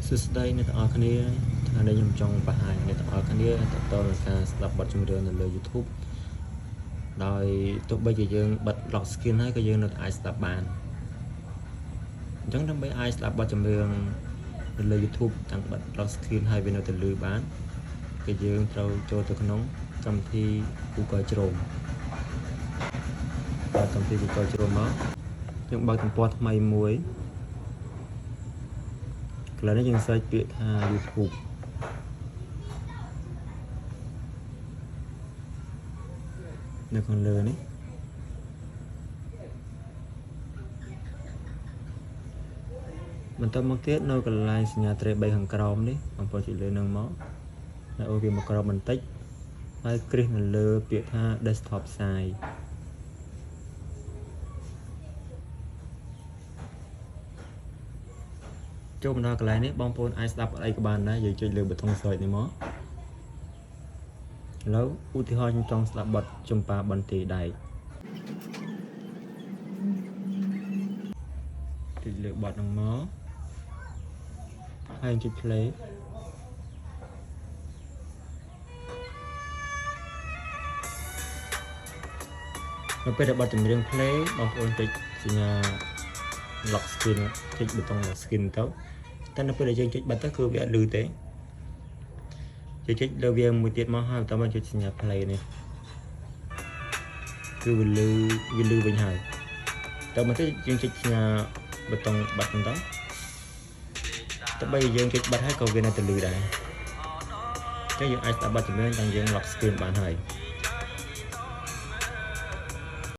សួស្តីអ្នកទាំងអស់គ្នាថ្ងៃនេះខ្ញុំចង់បង្ហាញអ្នកទាំងអស់គ្នាតទៅនឹងការស្ដាប់បទចម្រៀងនៅលើ YouTube ដោយទោះបីជាយើងបិទ lock screen ហើយក៏យើងនៅតែអាចស្ដាប់បានអញ្ចឹងដើម្បីអាចស្ដាប់បទចម្រៀងនៅលើ YouTube ទាំងបិទ lock screen ហើយវានៅតែលឺបានគឺយើងត្រូវចូលទៅក្នុងកម្មវិធី Google Chrome បើកម្មវិធី Google Chrome មកយើងបើកទំព័រថ្មីមួយកន្លែងនេះយើង search ពាក្យថា YouTube នៅខាងលើនេះបន្តមកទៀតនៅកន្លែងសញ្ញាត្រី3ខាងក្រោមនេះបងប្អូនជួយលើនឹងមកហើយអូវាមកក្រោមបន្តិចហើយគ្រីសនៅលើពាក្យថា desktop site ចូលមកដល់កន្លែងនេះបងប្អូនអាចស្ដាប់អីក៏បានដែរយើងចុចលើប៊ូតុង search នេះមកឥឡូវឧទាហរណ៍ខ្ញុំចង់ស្ដាប់បទចំប៉ាបន្ទាយដែកចុចលើបទហ្នឹងមកហើយចុច play នៅពេលដែលបទចម្រៀង play បងប្អូនចុចសញ្ញា lock screen ចុចប៊ូតុង lock screen ទៅតែនៅពេលដែលយើងចុចបិទទៅគឺវាអត់ឮទេចុចលើវាមួយទៀតមកហើយបន្តមកចុចសញ្ញា play នេះគឺវាលឺវិញហើយតើមកទៅយើងចុចសញ្ញាប៊ូតុងបិទហ្នឹងទៅបីយើងចុចបិទហើយក៏វានៅតែលឺដែរអញ្ចឹងយើងអាចស្ដាប់បទចម្រៀងទាំងយើង lock screen បានហើយ